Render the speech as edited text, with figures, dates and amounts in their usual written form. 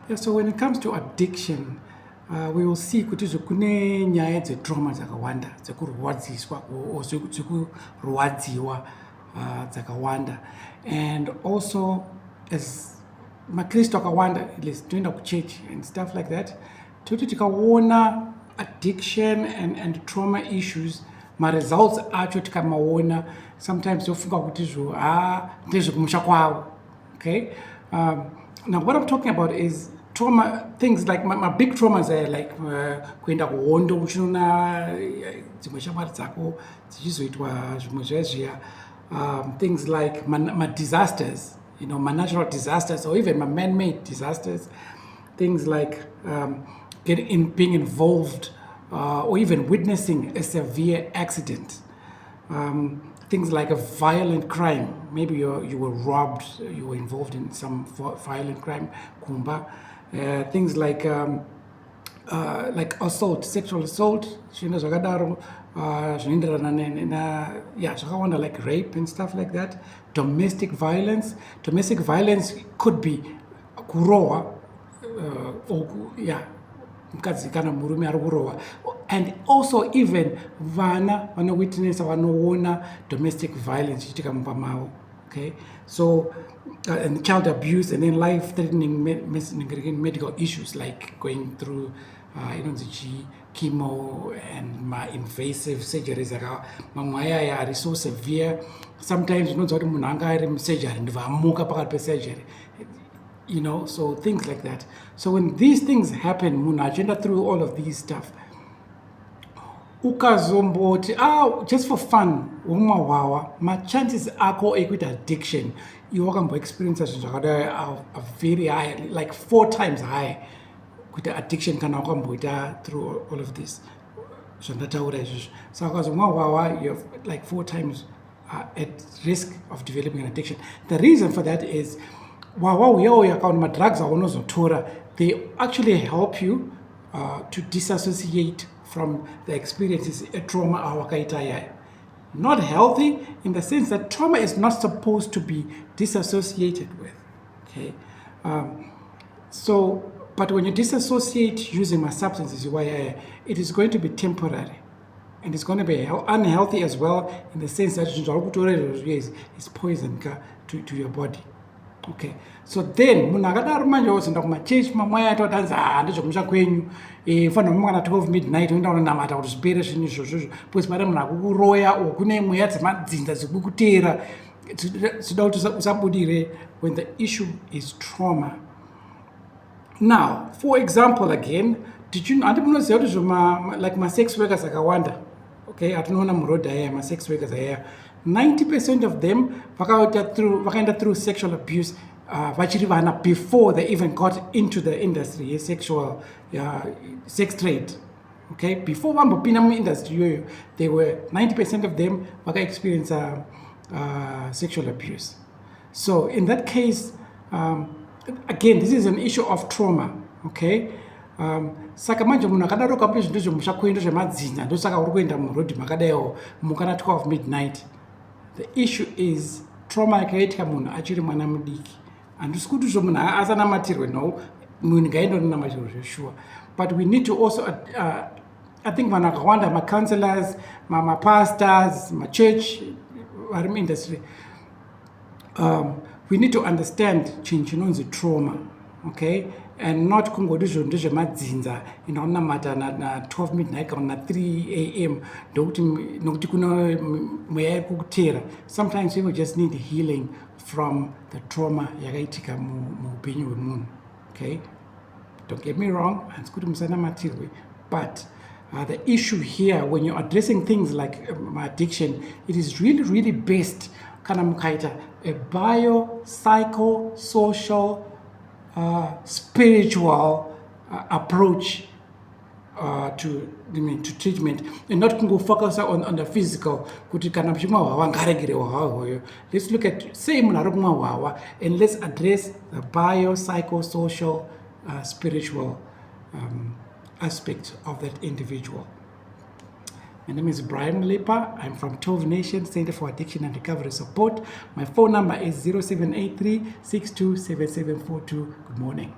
Yeah, so when it comes to addiction, we will see kuti kune nyaya dzetrauma dzakawanda dzekurwadziswa or dzekurwadziwa dzakawanda, and also as makristu akawanda at least toenda kuchechi and stuff like that, toti tikaona addiction and trauma issues, results acho tikamaona sometimes tofunga kuti izvo ndezvekumusha kwavo. Okay, now what I'm talking about is trauma, things like my big traumas are like kuenda kuhondo uchinona dzimwe shamwari dzako dzichizoitwa zvimwe zvezviya, things like my disasters, my natural disasters, or even my man-made disasters, things like being involved or even witnessing a severe accident, things like a violent crime. Maybe you were robbed, you were involved in some violent crime, kumba. Things like assault, sexual assault, zvakadaro, zvakawanda, like rape and stuff like that. Domestic violence. Domestic violence could be kurowa, mukadzi kana murume ari kurowa, and also even vana vanowitnessa, vanoona domestic violence ichiitika mumba mavo. Okay, so and child abuse, and then life-threatening medical issues like going through chemo and invasive surgeries. Mweya are so severe. Sometimes kuti munhu anga ari musurgery ndivaamuka pakati pesurgery, so things like that. So when these things happen, munhu achienda through all of these stuff, ukazomboti just for fun womwawawa, machances ako ekuita addiction iwe wakamboexperience zvinhu zvakadai are very high, like 4 times high kuita addiction kana wakamboita through all of this zvandataura izvozvo. Saka ukazomwawawa you have like 4 times at risk of developing an addiction. The reason for that is wawa uyauya kana madrugs aunozotora, they actually help you to disassociate from the experiences a trauma awakaita yaya. Not healthy in the sense that trauma is not supposed to be disassociated with. Okay, but when you disassociate using my substances, it is going to be temporary, and it's going to be unhealthy as well, in the sense that it's poison to your body. Okay, so then munhu akadaro manje ozoenda kumachechi mamwaya atotanzi ndezvekumusha kwenyu, fanira mumwana 12 midnight oenda unonamata kuti zvipere zvinhu izvozvozvo, because pari munhu akukuroya or kune mweya dzemadzinza dzekukutera dzinoda kuti usabudire when the issue is trauma. Now, for example, again, handimunoziva kuti like ma-sex workers akawanda, okay, atinoona murodha aya ma-sex workers aya, 90% of them vakaenda through sexual abuse vachiri vana before they even got into the industry, sexual sex trade. Okay, before vambopinda muindustry iyoyo, they were 90% of them vaka-experience sexual abuse. So in that case, again, this is an issue of trauma. Okay, saka manje munhu akadaro kamuti zvinhu zvemusha kwendo zvemadzinza ndosaka uri kuenda murodhi makadaiwo mukana 12 midnight. The issue is trauma yakaitika munhu achiri mwana mudiki. Handisi kuti zvo munhu asanamatirwe, no, munhu ngaenda unonamatirwe zvesure, but we need to also I think vanhu vakawanda, ma-counselors, ma-pastors, ma-church vari muindustry, we need to understand chinhu chinonzi trauma. Okay, and not kungoti zvinhu ndezvemadzinza inaunamata na 12 midnight kana na 3 am nokuti kuna mweya iri kukutera. Sometimes people just need healing from the trauma yakaitika muupenyu hwemunhu. Okay, don't get me wrong, handisi kuti musanamatirwe, but the issue here, when you're addressing things like addiction, it is really, really best kana mukaita a bio-psycho-social spiritual approach to treatment, and not go focus on the physical. Let's look at and let's address the bio-psycho-social spiritual aspect of that individual. My name is Brian Mlepa. I'm from 12 Nations Center for Addiction and Recovery Support. My phone number is 0783 627742. Good morning.